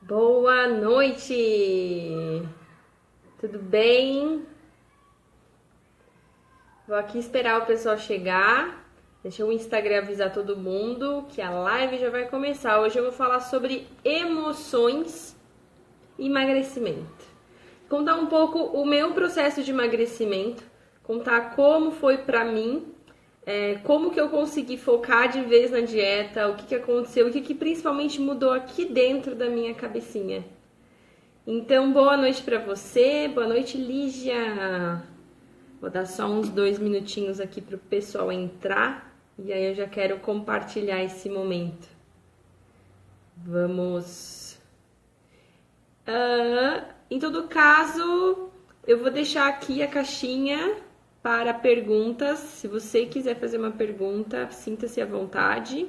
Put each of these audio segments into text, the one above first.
Boa noite! Tudo bem? Vou aqui esperar o pessoal chegar. Deixa o Instagram avisar todo mundo que a live já vai começar. Hoje eu vou falar sobre emoções e emagrecimento. Contar um pouco o meu processo de emagrecimento, contar como foi pra mim, como que eu consegui focar de vez na dieta, o que aconteceu, o que principalmente mudou aqui dentro da minha cabecinha. Então, boa noite pra você, boa noite, Lígia. Vou dar só uns 2 minutinhos aqui pro pessoal entrar e aí eu já quero compartilhar esse momento. Vamos. Em todo caso, eu vou deixar aqui a caixinha para perguntas. Se você quiser fazer uma pergunta, sinta-se à vontade.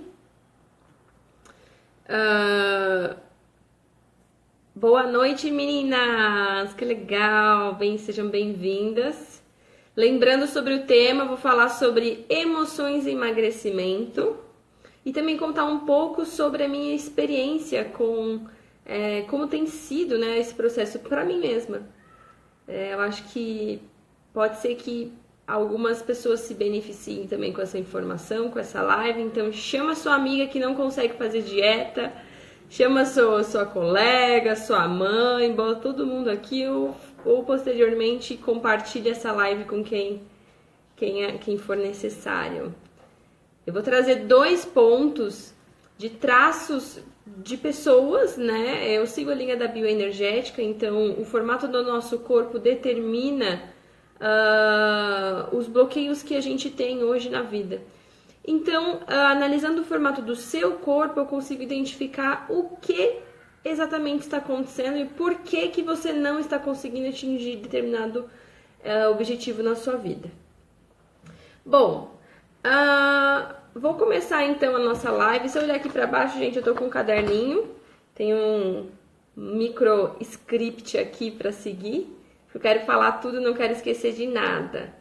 Boa noite, meninas! Que legal! Sejam bem-vindas. Lembrando sobre o tema, vou falar sobre emoções e emagrecimento e também contar um pouco sobre a minha experiência com como tem sido, né, esse processo para mim mesma. Eu acho que pode ser que algumas pessoas se beneficiem também com essa informação, com essa live. Então, chama sua amiga que não consegue fazer dieta, chama sua colega, sua mãe, bota todo mundo aqui ou posteriormente compartilhe essa live com quem for necessário. Eu vou trazer 2 pontos de traços de pessoas, né? Eu sigo a linha da bioenergética, então o formato do nosso corpo determina os bloqueios que a gente tem hoje na vida. Então, analisando o formato do seu corpo, eu consigo identificar o que exatamente está acontecendo e por que você não está conseguindo atingir determinado objetivo na sua vida. Bom, vou começar então a nossa live. Se eu olhar aqui para baixo, gente, eu tô com um caderninho, tem um micro script aqui para seguir. Eu quero falar tudo, não quero esquecer de nada.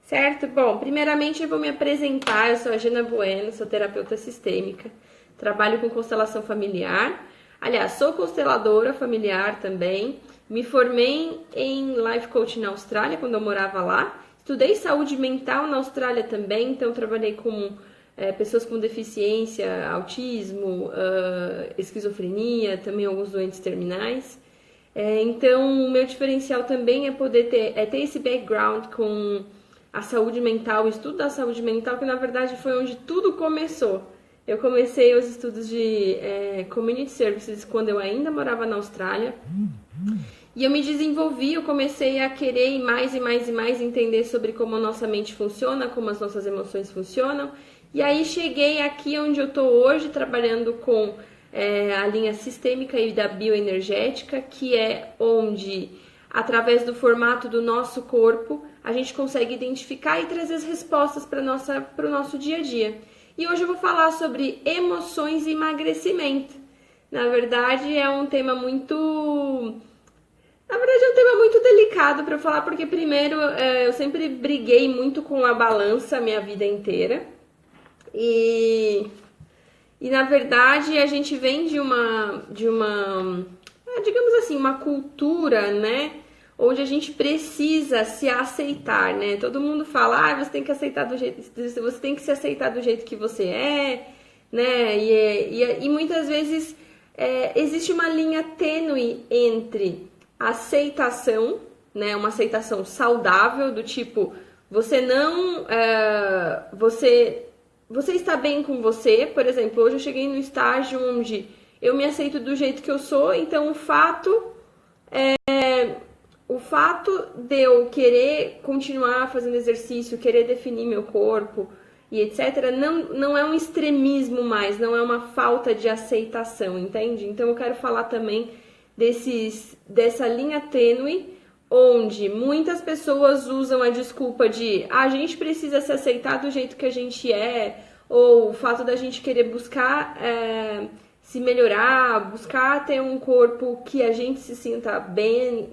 Certo? Bom, primeiramente eu vou me apresentar. Eu sou a Gina Bueno, sou terapeuta sistêmica, trabalho com constelação familiar. Aliás, sou consteladora familiar também. Me formei em Life Coach na Austrália, quando eu morava lá. Estudei saúde mental na Austrália também, então trabalhei com pessoas com deficiência, autismo, esquizofrenia, também alguns doentes terminais. Então, o meu diferencial também é poder ter esse background com a saúde mental, o estudo da saúde mental, que na verdade foi onde tudo começou. Eu comecei os estudos de Community Services quando eu ainda morava na Austrália. E eu me desenvolvi, eu comecei a querer mais e mais e mais entender sobre como a nossa mente funciona, como as nossas emoções funcionam. E aí cheguei aqui onde eu estou hoje, trabalhando com a linha sistêmica e da bioenergética, que é onde, através do formato do nosso corpo, a gente consegue identificar e trazer as respostas para o nosso dia a dia. E hoje eu vou falar sobre emoções e emagrecimento. Na verdade, é um tema muito delicado para falar, porque primeiro eu sempre briguei muito com a balança a minha vida inteira. E na verdade a gente vem de uma digamos assim, uma cultura, né, onde a gente precisa se aceitar, né? Todo mundo fala, você tem que aceitar você tem que se aceitar do jeito que você é, né? E muitas vezes existe uma linha tênue entre aceitação, né? Uma aceitação saudável, do tipo, você não você está bem com você. Por exemplo, hoje eu cheguei no estágio onde eu me aceito do jeito que eu sou, então o fato de eu querer continuar fazendo exercício, querer definir meu corpo e etc., não é um extremismo mais, não é uma falta de aceitação, entende? Então eu quero falar também dessa linha tênue, onde muitas pessoas usam a desculpa de a gente precisa se aceitar do jeito que a gente é, ou o fato da gente querer buscar se melhorar, buscar ter um corpo que a gente se sinta bem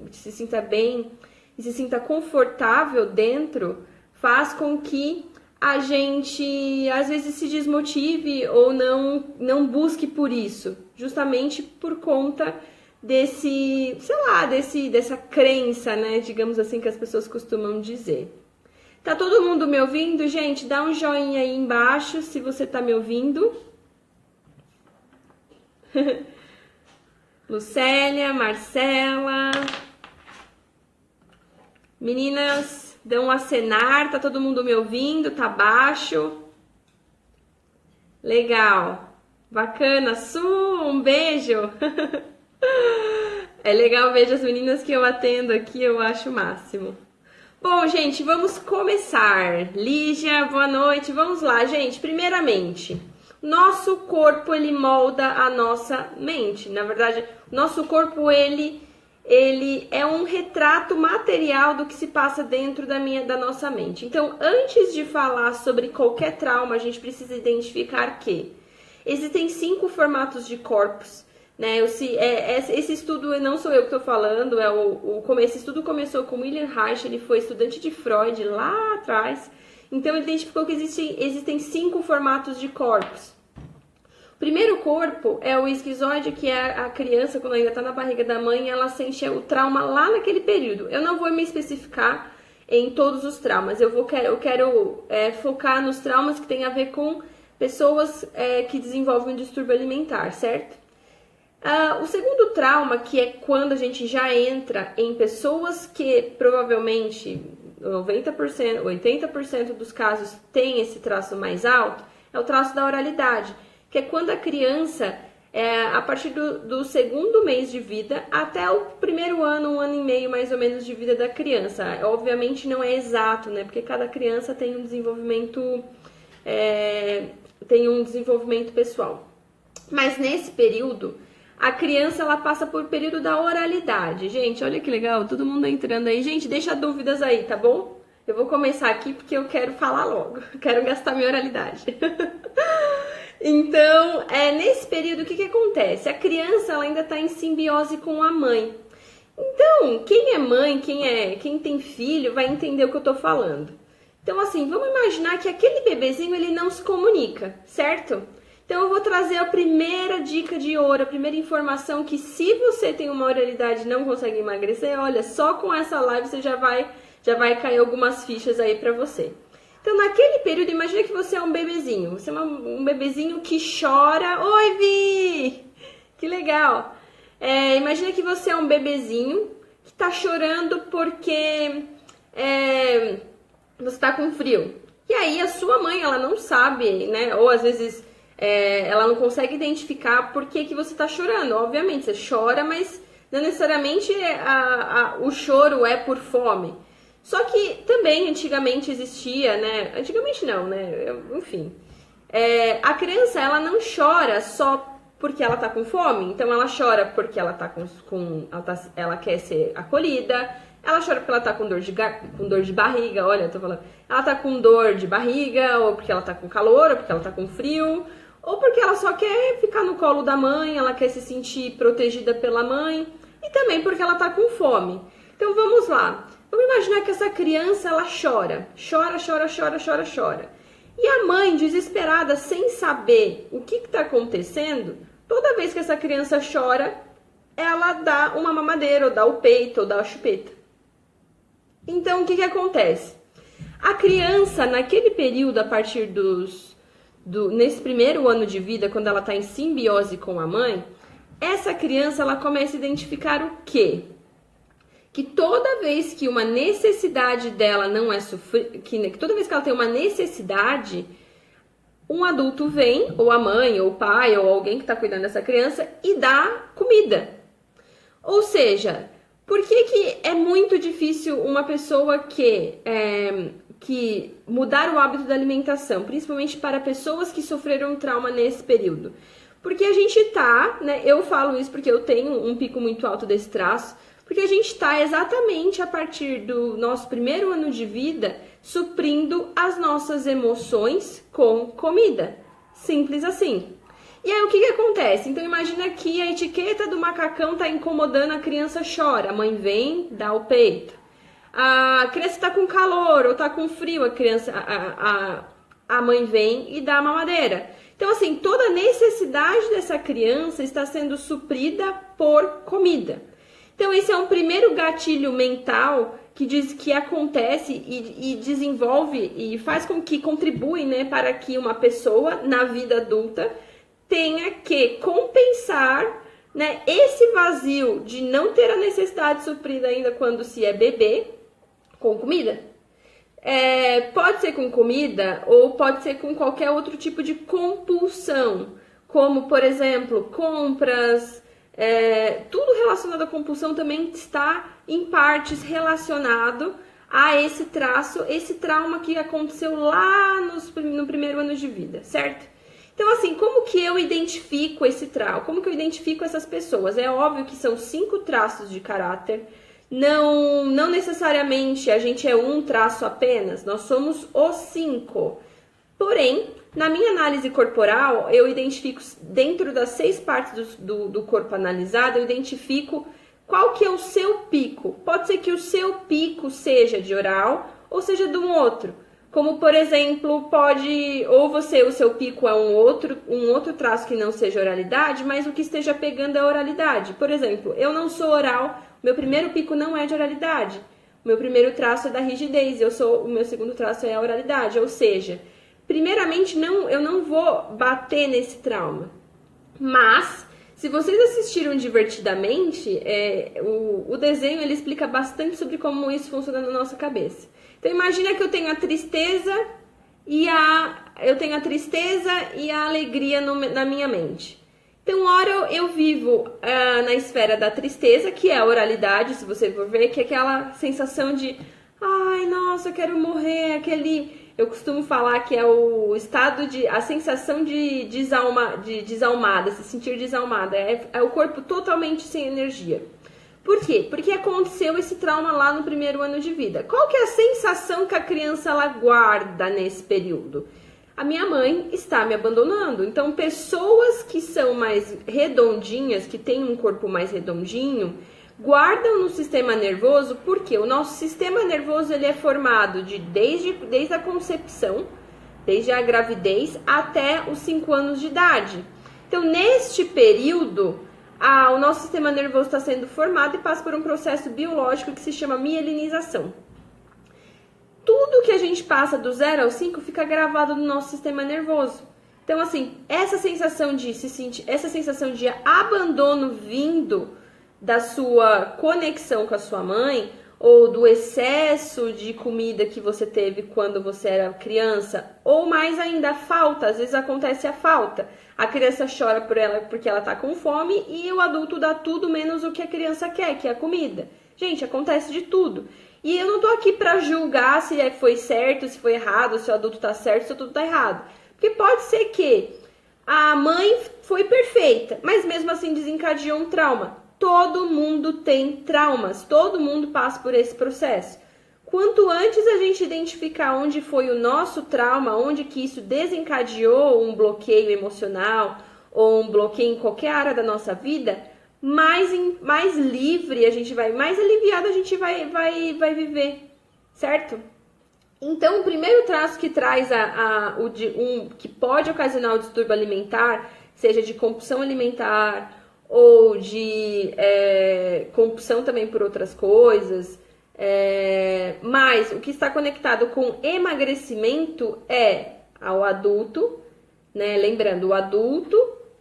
e se sinta confortável dentro, faz com que a gente às vezes se desmotive ou não busque por isso, justamente por conta desse, sei lá, dessa crença, né, digamos assim, que as pessoas costumam dizer. Tá todo mundo me ouvindo, gente? Dá um joinha aí embaixo se você tá me ouvindo. Lucélia, Marcela. Meninas, dão um acenar, tá todo mundo me ouvindo? Tá baixo? Legal. Bacana. Su, um beijo. É legal ver as meninas que eu atendo aqui, eu acho o máximo. Bom, gente, vamos começar. Lígia, boa noite. Vamos lá, gente. Primeiramente, nosso corpo, ele molda a nossa mente. Na verdade, nosso corpo, ele é um retrato material do que se passa dentro da nossa mente. Então, antes de falar sobre qualquer trauma, a gente precisa identificar que existem 5 formatos de corpos. Né, esse estudo não sou eu que estou falando, esse estudo começou com William Reich, ele foi estudante de Freud lá atrás, então ele identificou que existem 5 formatos de corpos. O primeiro corpo é o esquizoide, que é a criança, quando ainda está na barriga da mãe, ela sente o trauma lá naquele período. Eu não vou me especificar em todos os traumas, eu quero focar nos traumas que tem a ver com pessoas que desenvolvem um distúrbio alimentar, certo? O segundo trauma, que é quando a gente já entra em pessoas que provavelmente 90%, 80% dos casos tem esse traço mais alto, é o traço da oralidade, que é quando a criança, a partir do segundo mês de vida até o primeiro ano, 1 ano e meio mais ou menos de vida da criança. Obviamente não é exato, né? Porque cada criança tem um desenvolvimento pessoal. Mas nesse período, a criança, ela passa por período da oralidade. Gente, olha que legal, todo mundo entrando aí. Gente, deixa dúvidas aí, tá bom? Eu vou começar aqui porque eu quero falar logo. Quero gastar minha oralidade. Então, nesse período, o que acontece? A criança, ela ainda está em simbiose com a mãe. Então, quem é mãe, quem tem filho, vai entender o que eu tô falando. Então, assim, vamos imaginar que aquele bebezinho, ele não se comunica, certo? Então, eu vou trazer a primeira dica de ouro, a primeira informação que se você tem uma oralidade e não consegue emagrecer, olha, só com essa live você já vai cair algumas fichas aí pra você. Então, naquele período, imagina que você é um bebezinho. Você é um bebezinho que chora. Oi, Vi! Que legal! Imagina que você é um bebezinho que tá chorando porque você tá com frio. E aí, a sua mãe, ela não sabe, né? Ou, às vezes, ela não consegue identificar por que você tá chorando. Obviamente, você chora, mas não necessariamente o choro é por fome. Só que também antigamente existia, né? Antigamente não, né? Enfim. A criança, ela não chora só porque ela tá com fome. Então ela chora porque ela tá ela quer ser acolhida. Ela chora porque ela tá com dor de barriga. Olha, eu tô falando. Ela tá com dor de barriga, ou porque ela tá com calor, ou porque ela tá com frio, ou porque ela só quer ficar no colo da mãe, ela quer se sentir protegida pela mãe, e também porque ela tá com fome. Então vamos lá. Vamos imaginar que essa criança, ela chora. Chora. E a mãe, desesperada, sem saber o que está acontecendo, toda vez que essa criança chora, ela dá uma mamadeira, ou dá o peito, ou dá a chupeta. Então, o que acontece? A criança, naquele período, a partir nesse primeiro ano de vida, quando ela está em simbiose com a mãe, essa criança, ela começa a identificar o quê? Que toda vez que uma necessidade dela não é que toda vez que ela tem uma necessidade, um adulto vem, ou a mãe, ou o pai, ou alguém que está cuidando dessa criança, e dá comida. Ou seja, por que é muito difícil uma pessoa que mudar o hábito da alimentação, principalmente para pessoas que sofreram trauma nesse período? Porque a gente tá, né, eu falo isso porque eu tenho um pico muito alto desse traço, porque a gente está exatamente a partir do nosso primeiro ano de vida suprindo as nossas emoções com comida. Simples assim. E aí o que acontece? Então imagina que a etiqueta do macacão está incomodando, a criança chora. A mãe vem, dá o peito. A criança está com calor ou está com frio, a mãe vem e dá a mamadeira. Então, assim, toda a necessidade dessa criança está sendo suprida por comida. Então, esse é um primeiro gatilho mental que diz que acontece e desenvolve e faz com que contribui, né, para que uma pessoa na vida adulta tenha que compensar, né, esse vazio de não ter a necessidade suprida ainda quando se é bebê com comida. Pode ser com comida ou pode ser com qualquer outro tipo de compulsão, como, por exemplo, compras. Tudo relacionado à compulsão também está, em partes, relacionado a esse trauma que aconteceu lá no primeiro ano de vida, certo? Então, assim, como que eu identifico esse trauma? Como que eu identifico essas pessoas? É óbvio que são 5 traços de caráter. Não necessariamente a gente é um traço apenas, nós somos os 5. Porém, na minha análise corporal, eu identifico, dentro das 6 partes do corpo analisado, eu identifico qual que é o seu pico. Pode ser que o seu pico seja de oral ou seja de um outro. Como, por exemplo, o seu pico é um outro traço que não seja oralidade, mas o que esteja pegando é oralidade. Por exemplo, eu não sou oral, meu primeiro pico não é de oralidade. O meu primeiro traço é da rigidez, o meu segundo traço é a oralidade. Ou seja, primeiramente, eu não vou bater nesse trauma. Mas, se vocês assistiram divertidamente, o desenho ele explica bastante sobre como isso funciona na nossa cabeça. Então, imagina que eu tenho a tristeza e a alegria na minha mente. Então, ora eu vivo na esfera da tristeza, que é a oralidade, se você for ver, que é aquela sensação de ai, nossa, eu quero morrer, eu costumo falar que é a sensação de desalmada, se sentir desalmada, é o corpo totalmente sem energia. Por quê? Porque aconteceu esse trauma lá no primeiro ano de vida. Qual que é a sensação que a criança ela guarda nesse período? A minha mãe está me abandonando. Então, pessoas que são mais redondinhas, que têm um corpo mais redondinho, guardam no sistema nervoso, porque o nosso sistema nervoso ele é formado desde a concepção, desde a gravidez até os 5 anos de idade. Então, neste período, o nosso sistema nervoso está sendo formado e passa por um processo biológico que se chama mielinização. Tudo que a gente passa do 0 ao 5 fica gravado no nosso sistema nervoso. Então, assim, essa sensação de abandono vindo da sua conexão com a sua mãe, ou do excesso de comida que você teve quando você era criança, ou mais ainda a falta, às vezes acontece a falta. A criança chora porque ela tá com fome e o adulto dá tudo menos o que a criança quer, que é a comida. Gente, acontece de tudo. E eu não tô aqui para julgar se foi certo, se foi errado, se o adulto tá certo, se o adulto tá errado. Porque pode ser que a mãe foi perfeita, mas mesmo assim desencadeou um trauma. Todo mundo tem traumas, todo mundo passa por esse processo. Quanto antes a gente identificar onde foi o nosso trauma, onde que isso desencadeou um bloqueio emocional ou um bloqueio em qualquer área da nossa vida, mais livre a gente vai, mais aliviado a gente vai viver, certo? Então, o primeiro traço que traz que pode ocasionar o distúrbio alimentar, seja de compulsão alimentar ou de compulsão também por outras coisas, mas o que está conectado com emagrecimento é ao adulto, né? Lembrando, o adulto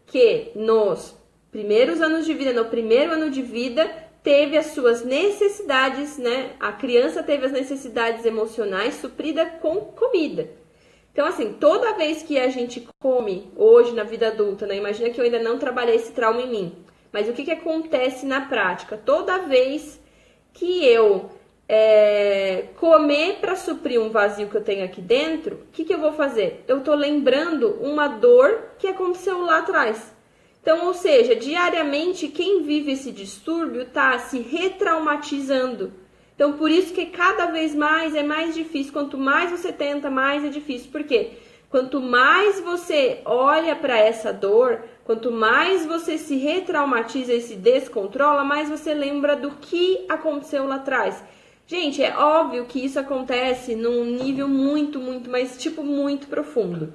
que nos primeiros anos de vida, no primeiro ano de vida, teve as suas necessidades, né? A criança teve as necessidades emocionais supridas com comida. Então, assim, toda vez que a gente come hoje na vida adulta, né? Imagina que eu ainda não trabalhei esse trauma em mim. Mas o que acontece na prática? Toda vez que eu comer para suprir um vazio que eu tenho aqui dentro, o que eu vou fazer? Eu tô lembrando uma dor que aconteceu lá atrás. Então, ou seja, diariamente quem vive esse distúrbio tá se retraumatizando. Então, por isso que cada vez mais é mais difícil. Quanto mais você tenta, mais é difícil. Por quê? Quanto mais você olha para essa dor, quanto mais você se retraumatiza e se descontrola, mais você lembra do que aconteceu lá atrás. Gente, é óbvio que isso acontece num nível muito, mas tipo muito profundo.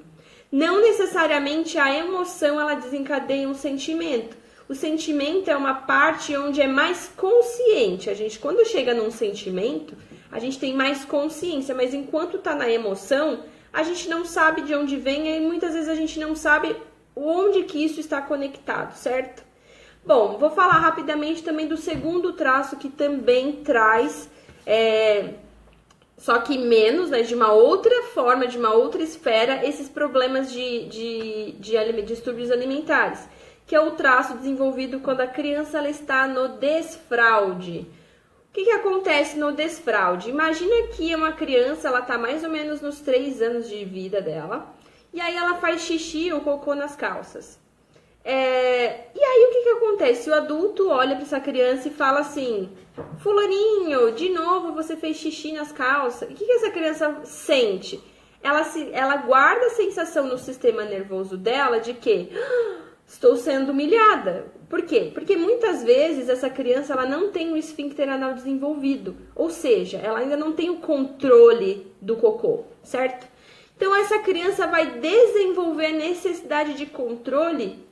Não necessariamente a emoção ela desencadeia um sentimento. O sentimento é uma parte onde é mais consciente. A gente, quando chega num sentimento, a gente tem mais consciência, mas enquanto tá na emoção, a gente não sabe de onde vem e muitas vezes a gente não sabe onde que isso está conectado, certo? Bom, vou falar rapidamente também do segundo traço que também traz, só que menos, né, de uma outra forma, de uma outra esfera, esses problemas de distúrbios alimentares, que é o traço desenvolvido quando a criança ela está no desfraude. O que acontece no desfraude? Imagina que uma criança ela está mais ou menos nos 3 anos de vida dela, e aí ela faz xixi ou cocô nas calças. E aí o que acontece? O adulto olha para essa criança e fala assim: fulaninho, de novo você fez xixi nas calças. E o que essa criança sente? Ela guarda a sensação no sistema nervoso dela de que estou sendo humilhada. Por quê? Porque muitas vezes essa criança ela não tem o esfíncter anal desenvolvido, ou seja, ela ainda não tem o controle do cocô, certo? Então essa criança vai desenvolver necessidade de controle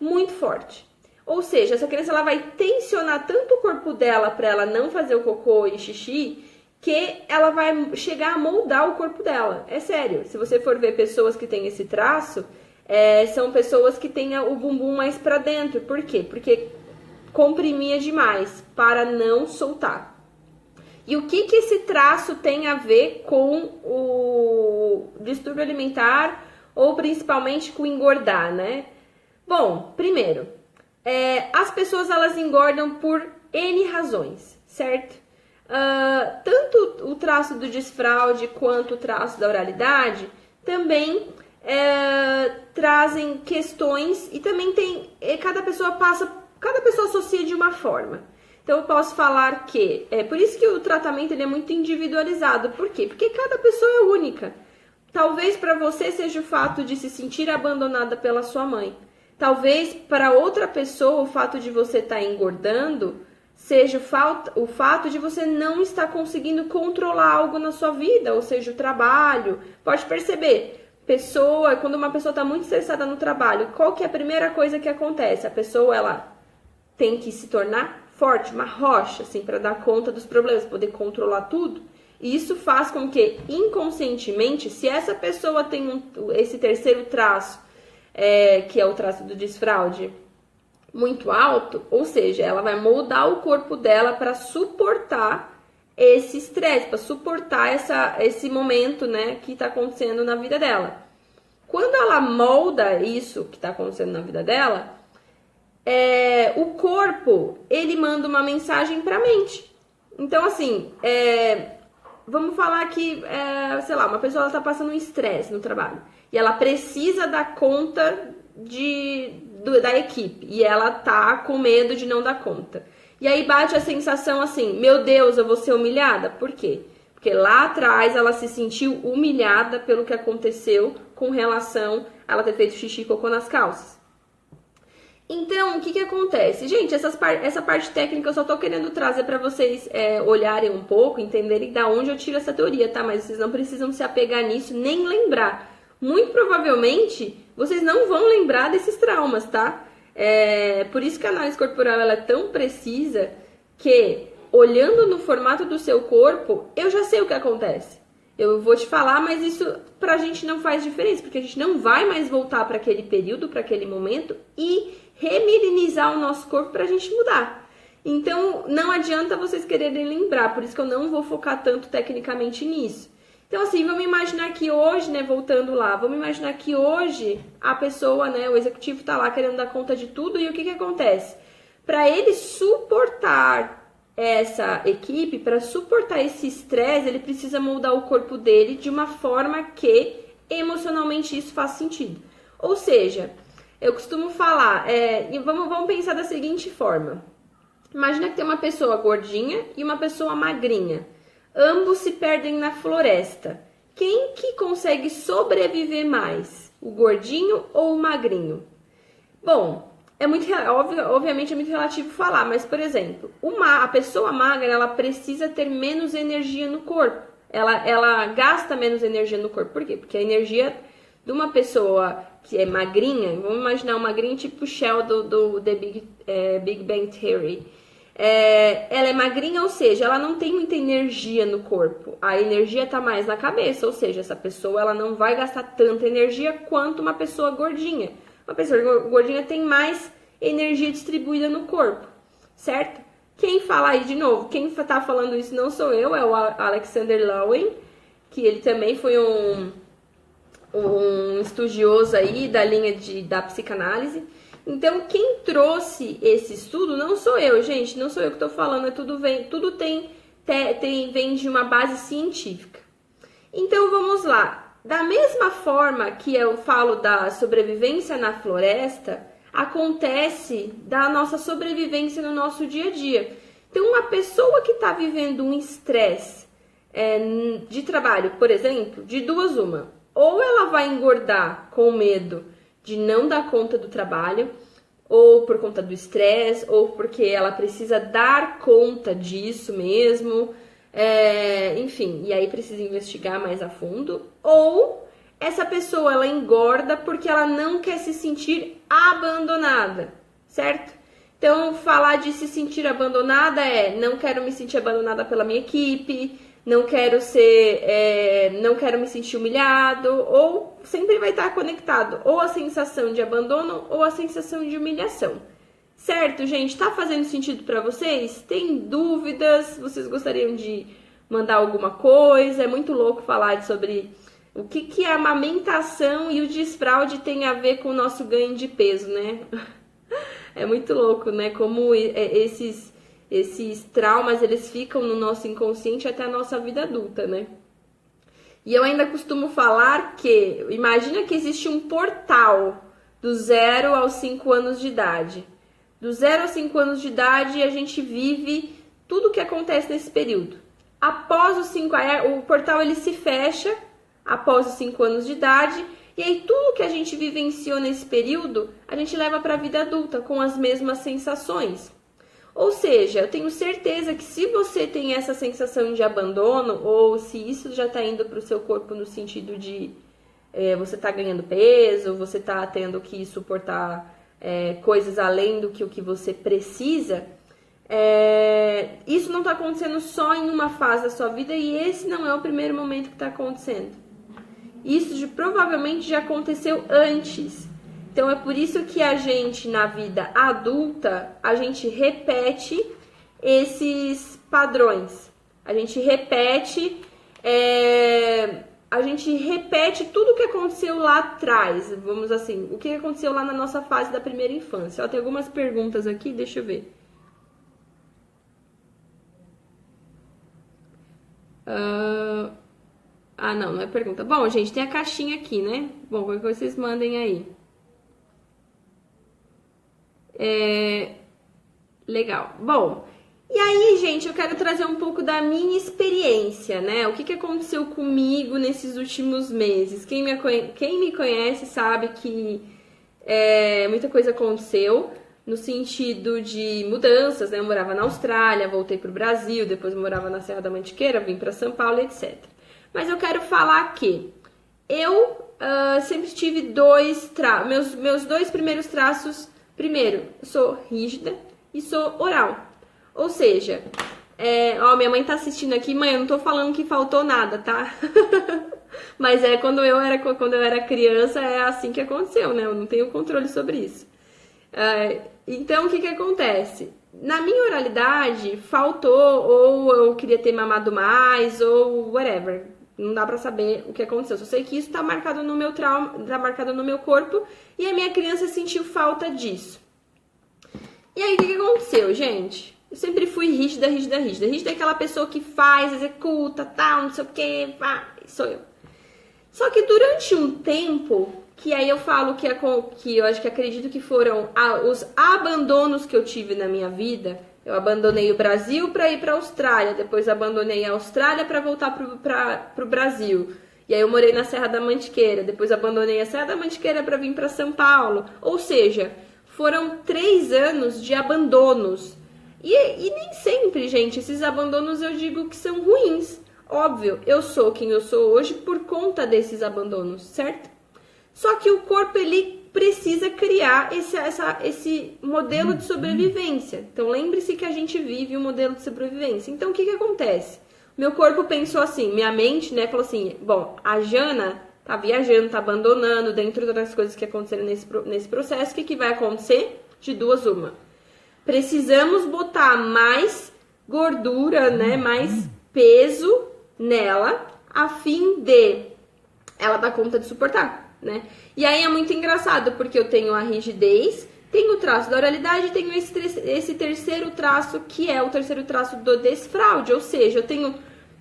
muito forte. Ou seja, essa criança ela vai tensionar tanto o corpo dela para ela não fazer o cocô e xixi, que ela vai chegar a moldar o corpo dela. É sério, se você for ver pessoas que têm esse traço, são pessoas que têm o bumbum mais para dentro. Por quê? Porque comprimia demais para não soltar. E o que esse traço tem a ver com o distúrbio alimentar ou principalmente com engordar, né? Bom, primeiro, as pessoas elas engordam por N razões, certo? Tanto o traço do desfraude quanto o traço da oralidade também trazem questões e também tem cada pessoa associa de uma forma. Então eu posso falar que por isso que o tratamento ele é muito individualizado. Por quê? Porque cada pessoa é única. Talvez para você seja o fato de se sentir abandonada pela sua mãe. Talvez para outra pessoa o fato de você estar engordando seja o fato de você não estar conseguindo controlar algo na sua vida, ou seja, o trabalho. Pode perceber, quando uma pessoa está muito estressada no trabalho, qual que é a primeira coisa que acontece? A pessoa ela tem que se tornar forte, uma rocha, assim, para dar conta dos problemas, poder controlar tudo. E isso faz com que, inconscientemente, se essa pessoa tem esse terceiro traço, que é o traço do desfraude, muito alto, ou seja, ela vai moldar o corpo dela para suportar esse estresse, para suportar esse momento, né, que está acontecendo na vida dela. Quando ela molda isso que está acontecendo na vida dela, o corpo, ele manda uma mensagem para a mente. Então, assim, vamos falar que, sei lá, uma pessoa está passando um estresse no trabalho e ela precisa dar conta da equipe e ela tá com medo de não dar conta. E aí bate a sensação assim, meu Deus, eu vou ser humilhada? Por quê? Porque lá atrás ela se sentiu humilhada pelo que aconteceu com relação a ela ter feito xixi e cocô nas calças. Então, o que acontece? Gente, essa parte técnica eu só tô querendo trazer para vocês olharem um pouco, entenderem da onde eu tiro essa teoria, tá? Mas vocês não precisam se apegar nisso, nem lembrar. Muito provavelmente, vocês não vão lembrar desses traumas, tá? Por isso que a análise corporal ela é tão precisa que, olhando no formato do seu corpo, eu já sei o que acontece. Eu vou te falar, mas isso pra gente não faz diferença, porque a gente não vai mais voltar para aquele período, para aquele momento e remilinizar o nosso corpo pra gente mudar. Então, não adianta vocês quererem lembrar, por isso que eu não vou focar tanto tecnicamente nisso. Então, assim, vamos imaginar que hoje, né, voltando lá, vamos imaginar que hoje a pessoa, né, o executivo tá lá querendo dar conta de tudo e o que acontece? Para ele suportar essa equipe, para suportar esse estresse, ele precisa moldar o corpo dele de uma forma que emocionalmente isso faz sentido. Ou seja, eu costumo falar, vamos pensar da seguinte forma. Imagina que tem uma pessoa gordinha e uma pessoa magrinha. Ambos se perdem na floresta. Quem que consegue sobreviver mais? O gordinho ou o magrinho? Bom, é muito óbvio, obviamente é muito relativo falar, mas por exemplo, a pessoa magra ela precisa ter menos energia no corpo. Ela gasta menos energia no corpo. Por quê? Porque a energia de uma pessoa que é magrinha, vamos imaginar uma magrinha tipo Sheldon do The Big Bang Theory. Ela é magrinha, ou seja, ela não tem muita energia no corpo. A energia tá mais na cabeça, ou seja, essa pessoa ela não vai gastar tanta energia quanto uma pessoa gordinha. Uma pessoa gordinha tem mais energia distribuída no corpo, certo? Quem fala aí de novo, quem tá falando isso não sou eu, é o Alexander Lowen, que ele também foi um estudioso aí da linha da psicanálise. Então, quem trouxe esse estudo não sou eu, gente, não sou eu que tô falando, tudo vem de uma base científica. Então, vamos lá. Da mesma forma que eu falo da sobrevivência na floresta, acontece da nossa sobrevivência no nosso dia a dia. Então, uma pessoa que está vivendo um estresse de trabalho, por exemplo, de duas uma, ou ela vai engordar com medo de não dar conta do trabalho, ou por conta do estresse, ou porque ela precisa dar conta disso mesmo, enfim, e aí precisa investigar mais a fundo, ou essa pessoa ela engorda porque ela não quer se sentir abandonada, certo? Então, falar de se sentir abandonada não quero me sentir abandonada pela minha equipe, não quero me sentir humilhado, ou sempre vai estar conectado ou a sensação de abandono ou a sensação de humilhação. Certo, gente? Tá fazendo sentido para vocês? Tem dúvidas? Vocês gostariam de mandar alguma coisa? É muito louco falar sobre o que a amamentação e o desfraude tem a ver com o nosso ganho de peso, né? É muito louco, né? Como esses traumas, eles ficam no nosso inconsciente até a nossa vida adulta, né? E eu ainda costumo falar que, imagina que existe um portal do 0 aos 5 anos de idade. Do 0 aos 5 anos de idade, a gente vive tudo o que acontece nesse período. Após os 5 anos, o portal ele se fecha após os 5 anos de idade, e aí tudo que a gente vivenciou nesse período, a gente leva para a vida adulta com as mesmas sensações. Ou seja, eu tenho certeza que se você tem essa sensação de abandono, ou se isso já está indo para o seu corpo no sentido de você está ganhando peso, você está tendo que suportar coisas além do que o que você precisa, isso não está acontecendo só em uma fase da sua vida e esse não é o primeiro momento que está acontecendo. Isso provavelmente já aconteceu antes. Então, é por isso que a gente, na vida adulta, a gente repete esses padrões. A gente repete tudo o que aconteceu lá atrás, vamos assim, o que aconteceu lá na nossa fase da primeira infância. Ó, tem algumas perguntas aqui, deixa eu ver. Não é pergunta. Bom, gente, tem a caixinha aqui, né? Bom, qualquer coisa vocês mandem aí. Legal. Bom, e aí, gente, eu quero trazer um pouco da minha experiência, né? O que aconteceu comigo nesses últimos meses. Quem me conhece sabe que muita coisa aconteceu no sentido de mudanças, né? Eu morava na Austrália, voltei para o Brasil, depois morava na Serra da Mantiqueira, vim para São Paulo, etc. Mas eu quero falar que eu sempre tive meus dois primeiros traços. Primeiro, eu sou rígida e sou oral. Ou seja, minha mãe tá assistindo aqui, mãe, eu não tô falando que faltou nada, tá? Mas quando eu era criança, é assim que aconteceu, né? Eu não tenho controle sobre isso. Então, o que acontece? Na minha oralidade, faltou, ou eu queria ter mamado mais, ou whatever. Não dá pra saber o que aconteceu. Só sei que isso tá marcado no meu trauma, tá marcado no meu corpo, e a minha criança sentiu falta disso. E aí, o que aconteceu, gente? Eu sempre fui rígida. Rígida é aquela pessoa que faz, executa, tal, não sei o que, sou eu. Só que durante um tempo, que aí eu falo que eu acho que acredito que foram os abandonos que eu tive na minha vida. Eu abandonei o Brasil para ir para a Austrália, depois abandonei a Austrália para voltar para o Brasil. E aí eu morei na Serra da Mantiqueira, depois abandonei a Serra da Mantiqueira para vir para São Paulo. Ou seja, foram 3 anos de abandonos. E nem sempre, gente, esses abandonos eu digo que são ruins. Óbvio, eu sou quem eu sou hoje por conta desses abandonos, certo? Só que o corpo, ele precisa criar esse modelo de sobrevivência. Então, lembre-se que a gente vive um modelo de sobrevivência. Então, o que acontece? Meu corpo pensou assim, minha mente, né, falou assim, bom, a Jana tá viajando, tá abandonando, dentro das coisas que aconteceram nesse processo, o que vai acontecer? De duas uma. Precisamos botar mais gordura, né, mais peso nela, a fim de ela dar conta de suportar, né? E aí é muito engraçado, porque eu tenho a rigidez, tenho o traço da oralidade, tenho esse terceiro traço, que é o terceiro traço do desfraude, ou seja, eu tenho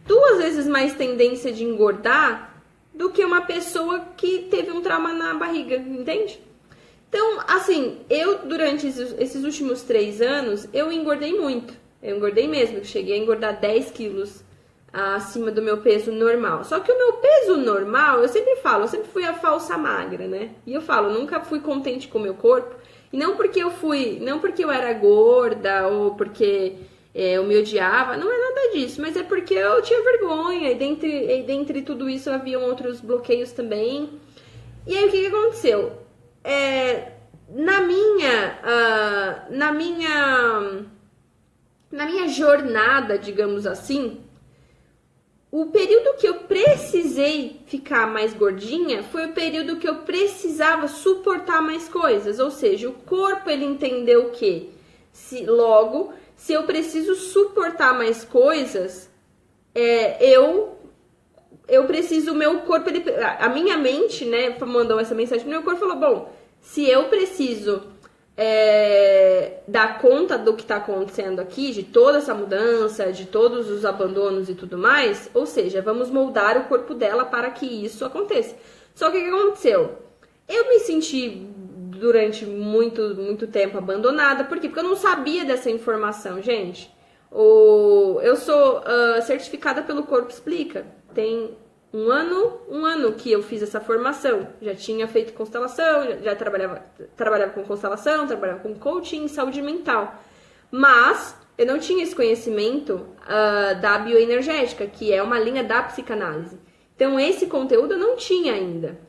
2 vezes mais tendência de engordar do que uma pessoa que teve um trauma na barriga, entende? Então, assim, eu durante esses últimos 3 anos, eu engordei muito. Eu engordei mesmo, cheguei a engordar 10 quilos acima do meu peso normal. Só que o meu peso normal, eu sempre falo, eu sempre fui a falsa magra, né? E eu falo, nunca fui contente com o meu corpo. E não porque eu era gorda ou porque eu me odiava, não é nada disso, mas é porque eu tinha vergonha. E dentre tudo isso haviam outros bloqueios também. E aí o que aconteceu? Na minha jornada, digamos assim, o período que eu precisei ficar mais gordinha foi o período que eu precisava suportar mais coisas. Ou seja, o corpo, ele entendeu que se eu preciso suportar mais coisas, eu preciso, o meu corpo, a minha mente, né, mandou essa mensagem pro meu corpo, falou, bom, se eu preciso dar conta do que está acontecendo aqui, de toda essa mudança, de todos os abandonos e tudo mais, ou seja, vamos moldar o corpo dela para que isso aconteça. Só que o que aconteceu? Eu me senti durante muito tempo abandonada, por quê? Porque eu não sabia dessa informação, gente. Eu sou certificada pelo Corpo Explica, tem um ano que eu fiz essa formação. Já tinha feito constelação, já trabalhava com constelação, trabalhava com coaching, saúde mental. Mas eu não tinha esse conhecimento da bioenergética, que é uma linha da psicanálise. Então, esse conteúdo eu não tinha ainda.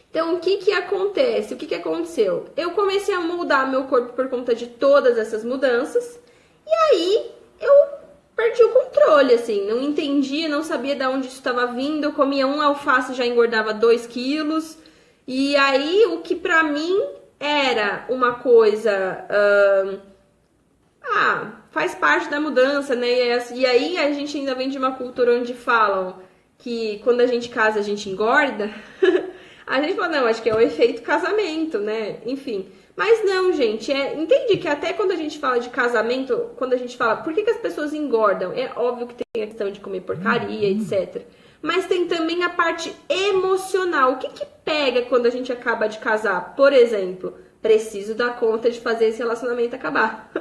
Então, o que acontece? O que aconteceu? Eu comecei a moldar meu corpo por conta de todas essas mudanças. E aí, eu perdi o controle, assim, não entendia, não sabia de onde isso estava vindo. Eu comia um alface e já engordava 2 quilos. E aí, o que pra mim era uma coisa... faz parte da mudança, né? E aí, a gente ainda vem de uma cultura onde falam que quando a gente casa, a gente engorda. A gente fala, não, acho que é o efeito casamento, né? Enfim... Mas não, gente, entende que até quando a gente fala de casamento, quando a gente fala por que as pessoas engordam, é óbvio que tem a questão de comer porcaria, etc. Mas tem também a parte emocional. O que pega quando a gente acaba de casar? Por exemplo, preciso dar conta de fazer esse relacionamento acabar.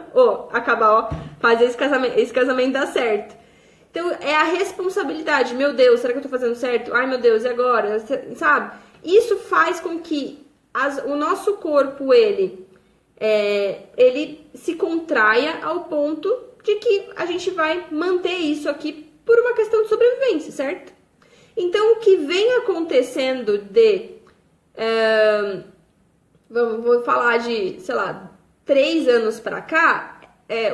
Fazer esse casamento dar certo. Então, é a responsabilidade. Meu Deus, será que eu tô fazendo certo? Ai, meu Deus, e agora? Sabe? Isso faz com que o nosso corpo, ele se contraia ao ponto de que a gente vai manter isso aqui por uma questão de sobrevivência, certo? Então, o que vem acontecendo vou falar de, sei lá, 3 anos pra cá,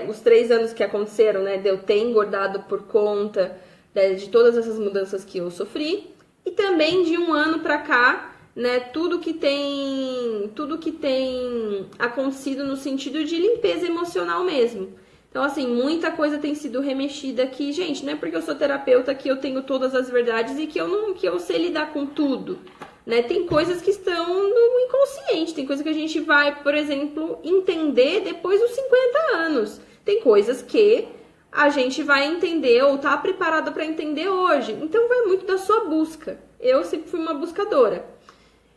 os 3 anos que aconteceram, né, de eu ter engordado por conta de todas essas mudanças que eu sofri, e também de 1 ano pra cá, né, tudo que tem acontecido no sentido de limpeza emocional mesmo. Então, assim, muita coisa tem sido remexida aqui. Gente, não é porque eu sou terapeuta que eu tenho todas as verdades e que eu sei lidar com tudo, né? Tem coisas que estão no inconsciente, tem coisas que a gente vai, por exemplo, entender depois dos 50 anos. Tem coisas que a gente vai entender ou tá preparado para entender hoje. Então, vai muito da sua busca. Eu sempre fui uma buscadora.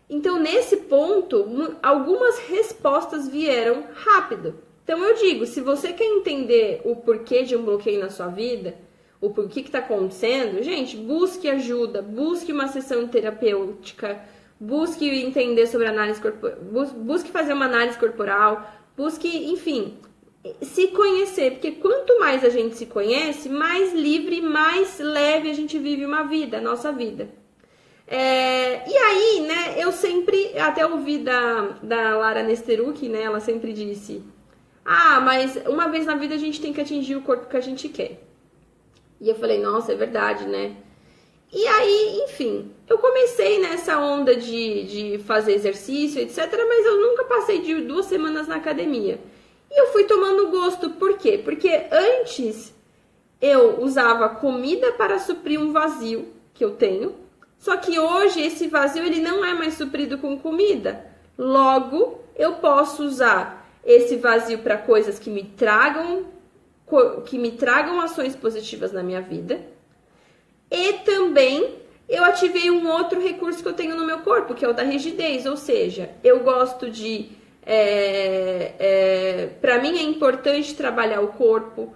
Então, nesse ponto, algumas respostas vieram rápido. Então, eu digo, se você quer entender o porquê de um bloqueio na sua vida, o porquê que está acontecendo, gente, busque ajuda, busque uma sessão terapêutica, busque entender sobre análise corporal, busque fazer uma análise corporal, busque, enfim, se conhecer, porque quanto mais a gente se conhece, mais livre, mais leve a gente vive uma vida, a nossa vida. E aí, né, eu sempre, até ouvi da Lara Nesteruk, né, ela sempre disse, mas uma vez na vida a gente tem que atingir o corpo que a gente quer. E eu falei, nossa, é verdade, né? E aí, enfim, eu comecei nessa onda de fazer exercício, etc, mas eu nunca passei de 2 semanas na academia. E eu fui tomando gosto, por quê? Porque antes eu usava comida para suprir um vazio que eu tenho, só que hoje esse vazio ele não é mais suprido com comida. Logo, eu posso usar esse vazio para coisas que me tragam ações positivas na minha vida. E também eu ativei um outro recurso que eu tenho no meu corpo, que é o da rigidez, ou seja, eu gosto de... para mim é importante trabalhar o corpo,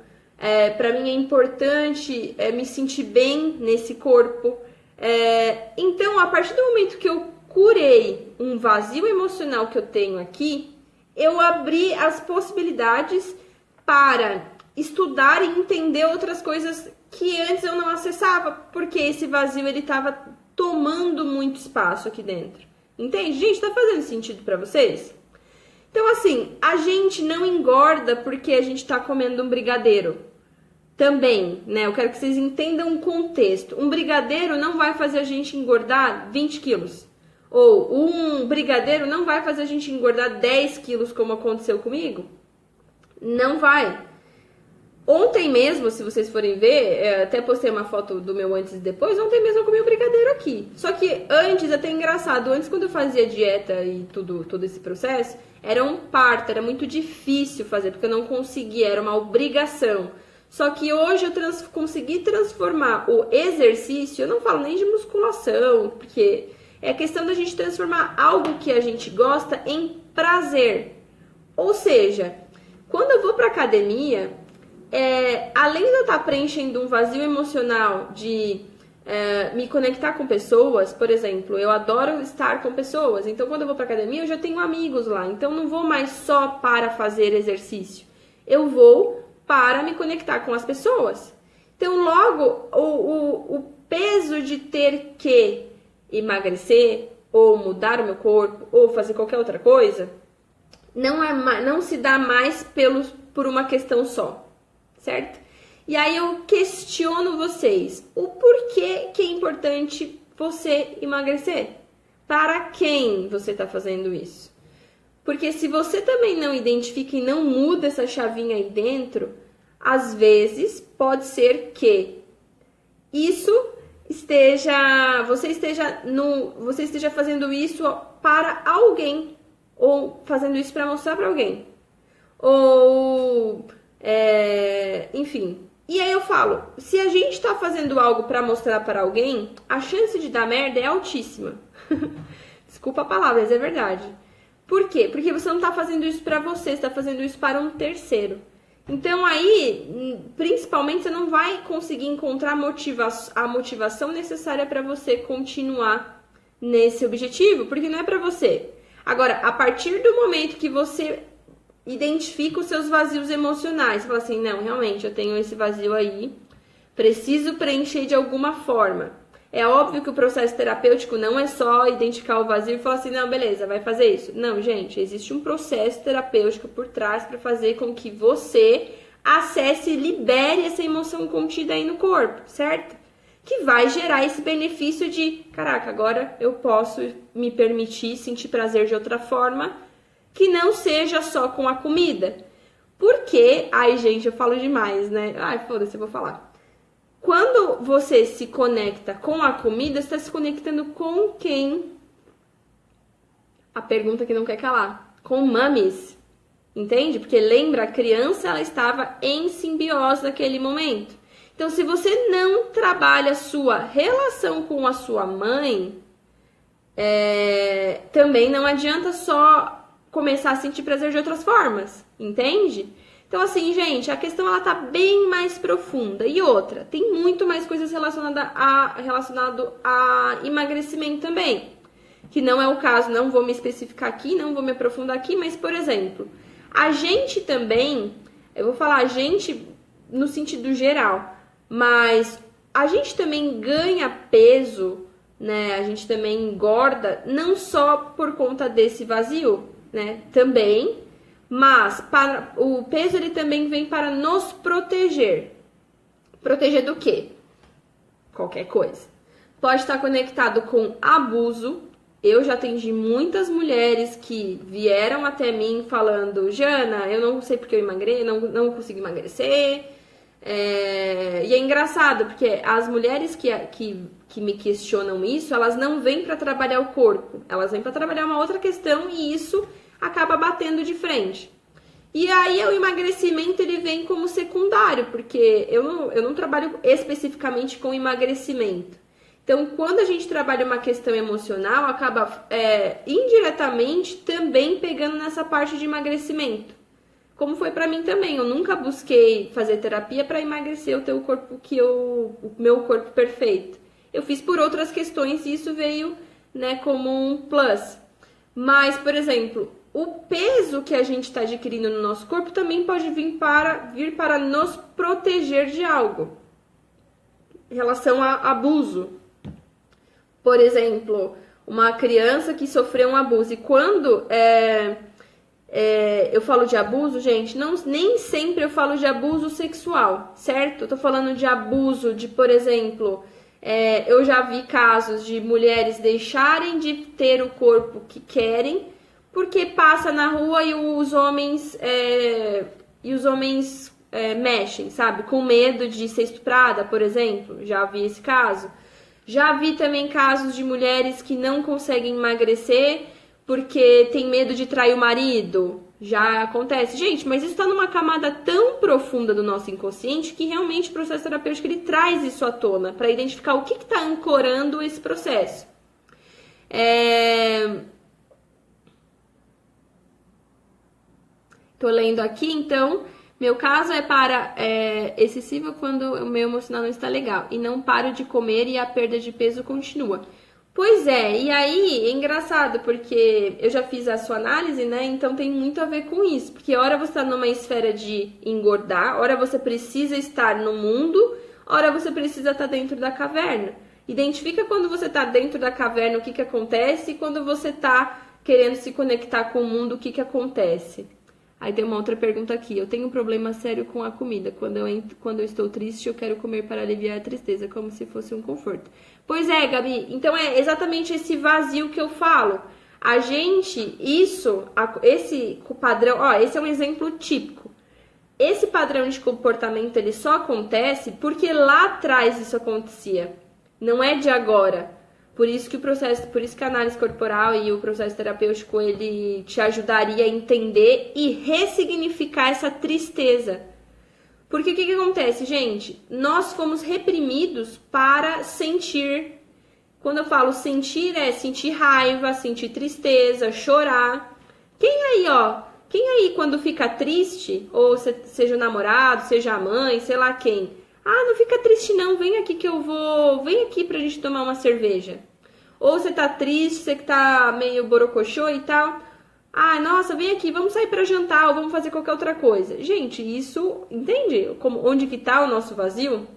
para mim é importante me sentir bem nesse corpo. Então, a partir do momento que eu curei um vazio emocional que eu tenho aqui, eu abri as possibilidades para estudar e entender outras coisas que antes eu não acessava, porque esse vazio ele estava tomando muito espaço aqui dentro. Entende? Gente, tá fazendo sentido para vocês? Então, assim, a gente não engorda porque a gente tá comendo um brigadeiro. Também, né? Eu quero que vocês entendam o contexto. Um brigadeiro não vai fazer a gente engordar 20 quilos. Ou um brigadeiro não vai fazer a gente engordar 10 quilos, como aconteceu comigo. Não vai. Ontem mesmo, se vocês forem ver, até postei uma foto do meu antes e depois, ontem mesmo eu comi um brigadeiro aqui. Só que antes, até engraçado, antes quando eu fazia dieta e todo esse processo, era um parto, era muito difícil fazer, porque eu não conseguia, era uma obrigação. Só que hoje eu consegui transformar o exercício, eu não falo nem de musculação, porque é questão da gente transformar algo que a gente gosta em prazer. Ou seja, quando eu vou pra academia, além de eu estar preenchendo um vazio emocional de me conectar com pessoas, por exemplo, eu adoro estar com pessoas, então quando eu vou pra academia eu já tenho amigos lá, então não vou mais só para fazer exercício, eu vou para me conectar com as pessoas. Então logo o peso de ter que emagrecer, ou mudar o meu corpo, ou fazer qualquer outra coisa, não se dá mais por uma questão só, certo? E aí eu questiono vocês, o porquê que é importante você emagrecer? Para quem você está fazendo isso? Porque se você também não identifica e não muda essa chavinha aí dentro, às vezes pode ser que você esteja fazendo isso para alguém, ou fazendo isso para mostrar para alguém, ou enfim. E aí eu falo, se a gente tá fazendo algo para mostrar para alguém, a chance de dar merda é altíssima. Desculpa a palavra, mas é verdade. Por quê? Porque você não tá fazendo isso para você tá fazendo isso para um terceiro. Então aí, principalmente, você não vai conseguir encontrar a motivação necessária para você continuar nesse objetivo, porque não é para você. Agora, a partir do momento que você identifica os seus vazios emocionais, você fala assim, não, realmente, eu tenho esse vazio aí, preciso preencher de alguma forma. É óbvio que o processo terapêutico não é só identificar o vazio e falar assim, não, beleza, vai fazer isso. Não, gente, existe um processo terapêutico por trás para fazer com que você acesse e libere essa emoção contida aí no corpo, certo? Que vai gerar esse benefício de, caraca, agora eu posso me permitir sentir prazer de outra forma, que não seja só com a comida. Porque, ai gente, eu falo demais, né? Ai, foda-se, eu vou falar. Quando você se conecta com a comida, você está se conectando com quem? A pergunta que não quer calar. Com mames. Entende? Porque lembra, a criança ela estava em simbiose naquele momento. Então, se você não trabalha a sua relação com a sua mãe, também não adianta só começar a sentir prazer de outras formas. Entende? Então, assim, gente, a questão ela tá bem mais profunda. E outra, tem muito mais coisas relacionado a emagrecimento também. que não é o caso, não vou me especificar aqui, não vou me aprofundar aqui, mas, por exemplo, a gente também, eu vou falar a gente no sentido geral, mas a gente também ganha peso, né? A gente também engorda, não só por conta desse vazio, né? Também, mas o peso ele também vem para nos proteger. Proteger do quê? Qualquer coisa. Pode estar conectado com abuso. Eu já atendi muitas mulheres que vieram até mim falando: Jana, eu não sei porque eu emagreci, não consigo emagrecer. E é engraçado, porque as mulheres que me questionam isso, elas não vêm para trabalhar o corpo, elas vêm para trabalhar uma outra questão e isso acaba batendo de frente. E aí o emagrecimento ele vem como secundário, porque eu não trabalho especificamente com emagrecimento. Então, quando a gente trabalha uma questão emocional, acaba indiretamente também pegando nessa parte de emagrecimento. Como foi pra mim também, eu nunca busquei fazer terapia para emagrecer, eu ter o corpo o meu corpo perfeito. Eu fiz por outras questões e isso veio, né, como um plus. Mas, por exemplo, o peso que a gente está adquirindo no nosso corpo também pode vir para nos proteger de algo. Em relação a abuso. Por exemplo, uma criança que sofreu um abuso. E quando eu falo de abuso, gente, nem sempre eu falo de abuso sexual, certo? Eu tô falando de abuso de, por exemplo, eu já vi casos de mulheres deixarem de ter o corpo que querem porque passa na rua e os homens mexem, sabe? Com medo de ser estuprada, por exemplo. Já vi esse caso. Já vi também casos de mulheres que não conseguem emagrecer porque tem medo de trair o marido. Já acontece. Gente, mas isso está numa camada tão profunda do nosso inconsciente que realmente o processo terapêutico ele traz isso à tona para identificar o que está ancorando esse processo. Tô lendo aqui, então, meu caso é para excessivo quando o meu emocional não está legal e não paro de comer e a perda de peso continua. Pois é, e aí é engraçado, porque eu já fiz a sua análise, né? Então tem muito a ver com isso. Porque hora você está numa esfera de engordar, hora você precisa estar no mundo, hora você precisa estar dentro da caverna. Identifica quando você está dentro da caverna o que acontece e quando você está querendo se conectar com o mundo, o que acontece. Aí tem uma outra pergunta aqui. Eu tenho um problema sério com a comida. Quando eu estou triste, eu quero comer para aliviar a tristeza, como se fosse um conforto. Pois é, Gabi. Então é exatamente esse vazio que eu falo. A gente, esse padrão, esse é um exemplo típico. Esse padrão de comportamento, ele só acontece porque lá atrás isso acontecia. Não é de agora. Por isso que a análise corporal e o processo terapêutico, ele te ajudaria a entender e ressignificar essa tristeza. Porque o que acontece, gente? Nós fomos reprimidos para sentir. Quando eu falo sentir, é sentir raiva, sentir tristeza, chorar. Quem aí quando fica triste, ou seja o namorado, seja a mãe, sei lá quem... não fica triste não, vem aqui vem aqui pra gente tomar uma cerveja. Ou você tá triste, você que tá meio borocochô e tal. Nossa, vem aqui, vamos sair pra jantar ou vamos fazer qualquer outra coisa. Gente, isso, entende? Onde que tá o nosso vazio?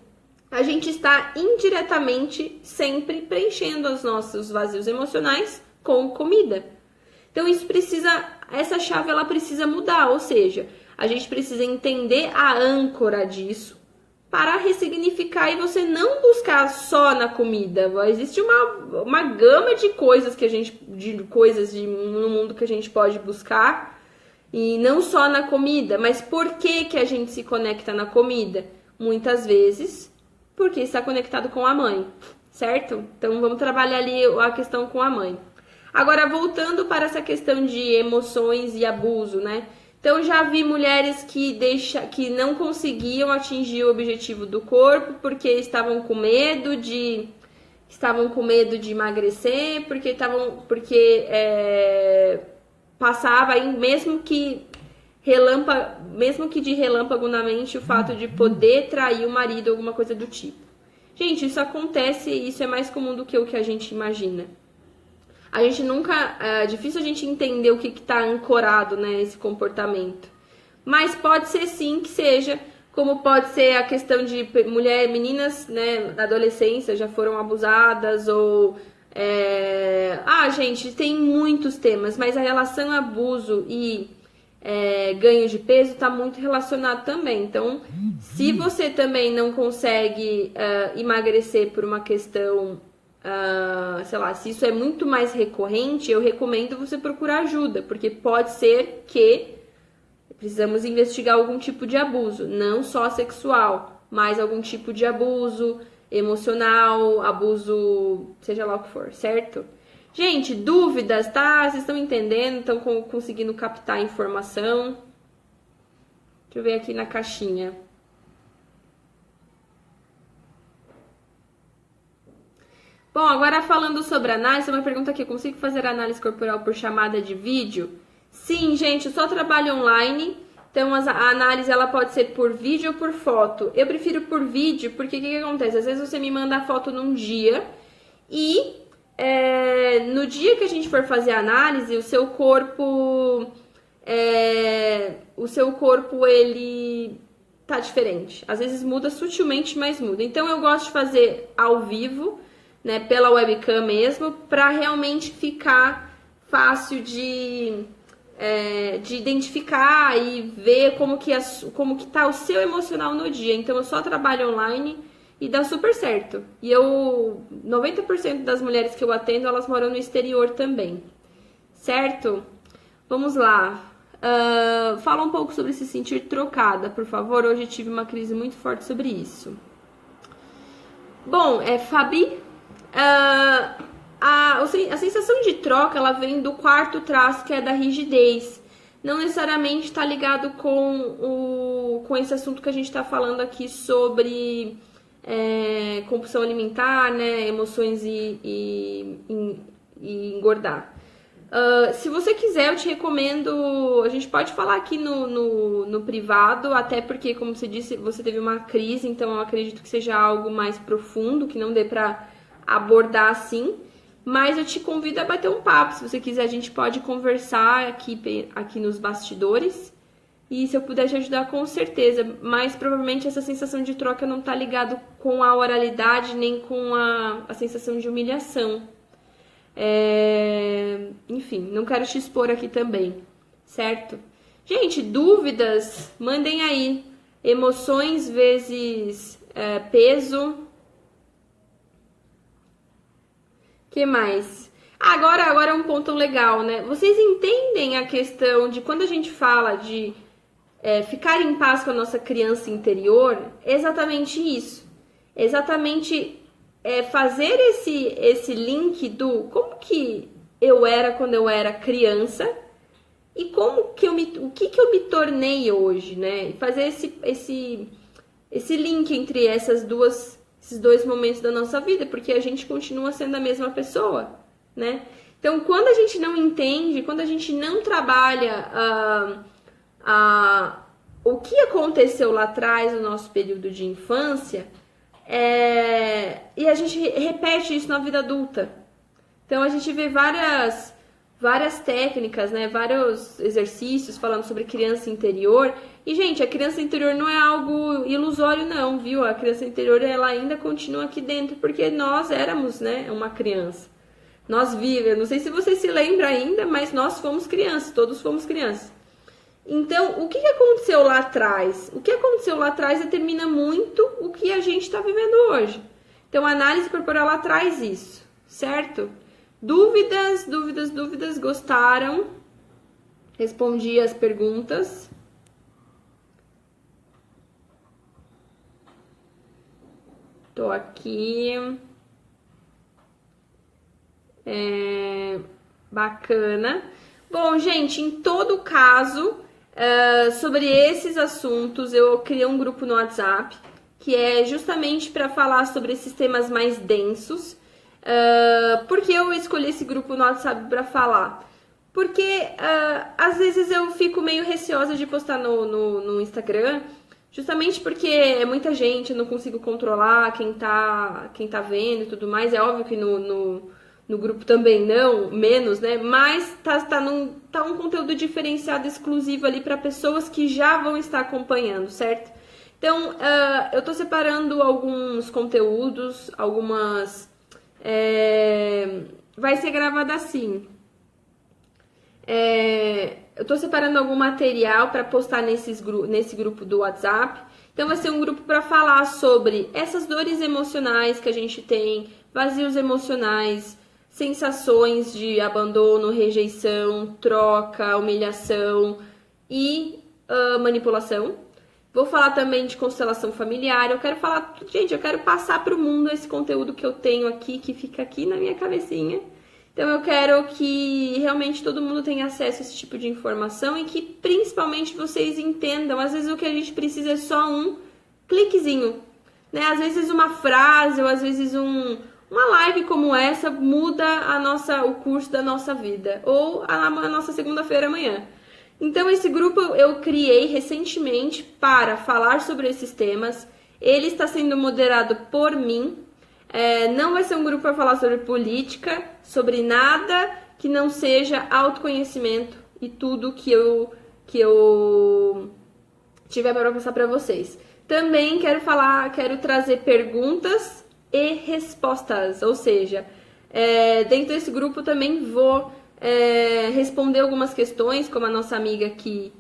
A gente está indiretamente sempre preenchendo os nossos vazios emocionais com comida. Então essa chave ela precisa mudar, ou seja, a gente precisa entender a âncora disso para ressignificar e você não buscar só na comida. Existe uma gama de coisas no mundo que a gente pode buscar e não só na comida. Mas por que a gente se conecta na comida? Muitas vezes porque está conectado com a mãe, certo? Então vamos trabalhar ali a questão com a mãe. Agora voltando para essa questão de emoções e abuso, né? Então, já vi mulheres que não conseguiam atingir o objetivo do corpo porque estavam com medo de emagrecer, porque passava aí, mesmo que de relâmpago na mente, o fato de poder trair o marido, alguma coisa do tipo. Gente, isso acontece, isso é mais comum do que o que a gente imagina. a gente nunca, é difícil a gente entender o que está ancorado, né, esse comportamento. Mas pode ser sim que seja, como pode ser a questão de meninas, né, na adolescência já foram abusadas, ou... gente, tem muitos temas, mas a relação abuso e ganho de peso está muito relacionado também. Então, se você também não consegue emagrecer por uma questão, sei lá, se isso é muito mais recorrente, eu recomendo você procurar ajuda, porque pode ser que precisamos investigar algum tipo de abuso, não só sexual, mas algum tipo de abuso emocional, abuso, seja lá o que for, certo? Gente, dúvidas, tá? Vocês estão entendendo? Estão conseguindo captar a informação? Deixa eu ver aqui na caixinha. Bom, agora falando sobre análise, uma pergunta aqui: consigo fazer análise corporal por chamada de vídeo? Sim, gente, eu só trabalho online, então a análise ela pode ser por vídeo ou por foto. Eu prefiro por vídeo, porque o que acontece? Às vezes você me manda a foto num dia e no dia que a gente for fazer a análise, o seu corpo ele tá diferente. Às vezes muda sutilmente, mas muda. Então eu gosto de fazer ao vivo, né, pela webcam mesmo, para realmente ficar fácil de identificar e ver como que tá o seu emocional no dia. Então eu só trabalho online e dá super certo. E 90% das mulheres que eu atendo, elas moram no exterior também. Certo? Vamos lá. Fala um pouco sobre se sentir trocada, por favor. Hoje tive uma crise muito forte sobre isso. Bom, Fabi, a sensação de troca, ela vem do quarto traço, que é da rigidez. Não necessariamente está ligado com esse assunto que a gente está falando aqui sobre compulsão alimentar, né, emoções e engordar. Se você quiser, eu te recomendo, a gente pode falar aqui no privado, até porque, como você disse, você teve uma crise, então eu acredito que seja algo mais profundo, que não dê para abordar assim. Mas eu te convido a bater um papo. Se você quiser, a gente pode conversar aqui nos bastidores. E se eu puder te ajudar, com certeza. Mas provavelmente essa sensação de troca não tá ligado com a oralidade, nem com a sensação de humilhação. Enfim, não quero te expor aqui também, certo? Gente, dúvidas, mandem aí. Emoções vezes peso. Que mais? Agora é um ponto legal, né? Vocês entendem a questão de quando a gente fala de ficar em paz com a nossa criança interior? Exatamente isso. Exatamente fazer esse link do como que eu era quando eu era criança e o que eu me tornei hoje, né? E fazer esse link entre esses dois momentos da nossa vida, porque a gente continua sendo a mesma pessoa, né? Então, quando a gente não entende, quando a gente não trabalha o que aconteceu lá atrás no nosso período de infância, e a gente repete isso na vida adulta. Então, a gente vê várias técnicas, né? Vários exercícios falando sobre criança interior. E, gente, a criança interior não é algo ilusório, não, viu? A criança interior, ela ainda continua aqui dentro, porque nós éramos, né, uma criança. Nós vivemos, não sei se você se lembra ainda, mas nós fomos crianças, todos fomos crianças. Então, o que aconteceu lá atrás? O que aconteceu lá atrás determina muito o que a gente está vivendo hoje. Então, a análise corporal, ela traz isso, certo? Dúvidas? Gostaram? Respondi as perguntas. Tô aqui. Bacana. Bom, gente, em todo caso, sobre esses assuntos, eu criei um grupo no WhatsApp, que é justamente para falar sobre esses temas mais densos. Por que eu escolhi esse grupo no WhatsApp para falar? Porque às vezes eu fico meio receosa de postar no Instagram, justamente porque é muita gente, eu não consigo controlar quem tá vendo e tudo mais. É óbvio que no no grupo também não, menos, né? Mas tá um conteúdo diferenciado, exclusivo ali para pessoas que já vão estar acompanhando, certo? Então, eu tô separando alguns conteúdos, algumas... vai ser gravado assim. Eu tô separando algum material para postar nesse grupo do WhatsApp. Então, vai ser um grupo para falar sobre essas dores emocionais que a gente tem, vazios emocionais, sensações de abandono, rejeição, troca, humilhação e manipulação. Vou falar também de constelação familiar. Eu quero passar para o mundo esse conteúdo que eu tenho aqui, que fica aqui na minha cabecinha. Então eu quero que realmente todo mundo tenha acesso a esse tipo de informação e que principalmente vocês entendam. Às vezes o que a gente precisa é só um cliquezinho, né? Às vezes uma frase ou às vezes uma live como essa muda o curso da nossa vida ou a nossa segunda-feira amanhã. Então esse grupo eu criei recentemente para falar sobre esses temas. Ele está sendo moderado por mim. Não vai ser um grupo para falar sobre política, sobre nada que não seja autoconhecimento e tudo que eu tiver para passar para vocês. Também quero trazer perguntas e respostas, ou seja, dentro desse grupo também vou responder algumas questões, como a nossa amiga aqui,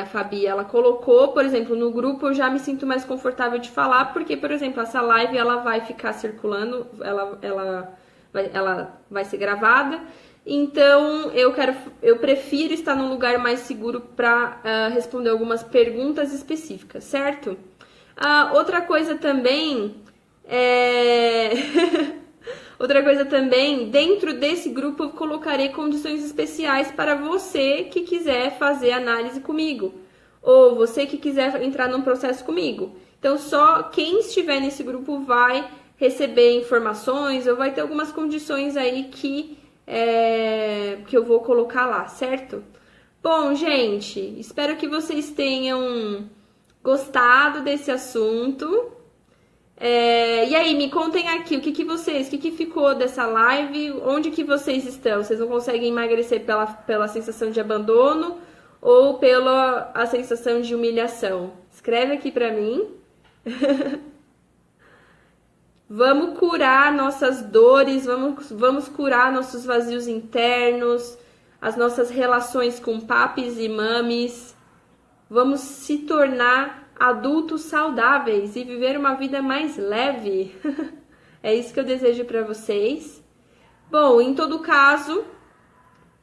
a Fabi, ela colocou, por exemplo, no grupo eu já me sinto mais confortável de falar, porque, por exemplo, essa live ela vai ficar circulando, ela vai ser gravada, então eu prefiro estar num lugar mais seguro para responder algumas perguntas específicas, certo? Outra coisa também Outra coisa também, dentro desse grupo eu colocarei condições especiais para você que quiser fazer análise comigo, ou você que quiser entrar num processo comigo. Então, só quem estiver nesse grupo vai receber informações, ou vai ter algumas condições aí que eu vou colocar lá, certo? Bom, gente, espero que vocês tenham gostado desse assunto. E aí, me contem aqui, o que ficou dessa live, onde que vocês estão? Vocês não conseguem emagrecer pela sensação de abandono ou pela a sensação de humilhação? Escreve aqui pra mim. Vamos curar nossas dores, vamos curar nossos vazios internos, as nossas relações com papis e mamis. Vamos se tornar adultos saudáveis e viver uma vida mais leve. É isso que eu desejo para vocês. Bom, em todo caso,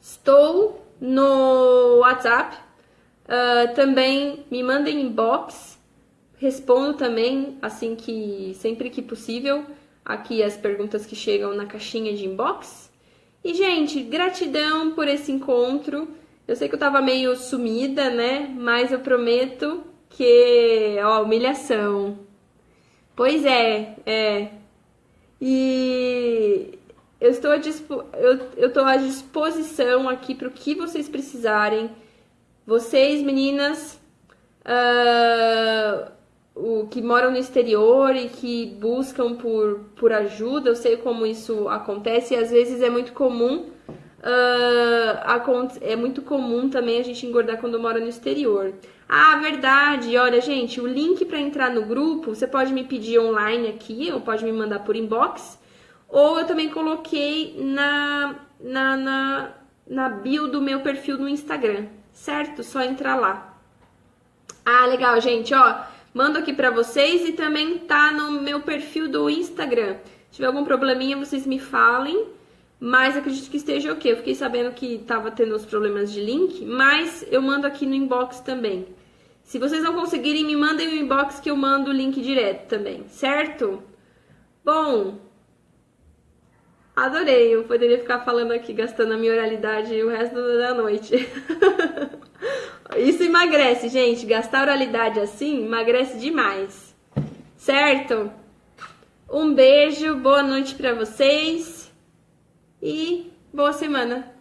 estou no WhatsApp. Também me mandem inbox. Respondo também sempre que possível aqui as perguntas que chegam na caixinha de inbox. E, gente, gratidão por esse encontro. Eu sei que eu tava meio sumida, né? Mas eu prometo que, humilhação. Pois E eu tô à disposição aqui para o que vocês precisarem. Vocês, meninas, que moram no exterior e que buscam por ajuda, eu sei como isso acontece e às vezes é muito comum. É muito comum também a gente engordar quando mora no exterior. Verdade, olha, gente, o link para entrar no grupo, você pode me pedir online aqui, ou pode me mandar por inbox, ou eu também coloquei na bio do meu perfil no Instagram, certo? Só entrar lá. Legal, gente, mando aqui para vocês e também tá no meu perfil do Instagram. Se tiver algum probleminha, vocês me falem. Mas acredito que esteja ok. Eu fiquei sabendo que tava tendo uns problemas de link, mas eu mando aqui no inbox também. Se vocês não conseguirem, me mandem no inbox que eu mando o link direto também, certo? Bom, adorei. Eu poderia ficar falando aqui, gastando a minha oralidade o resto da noite. Isso emagrece, gente. Gastar oralidade assim emagrece demais, certo? Um beijo, boa noite pra vocês. E boa semana!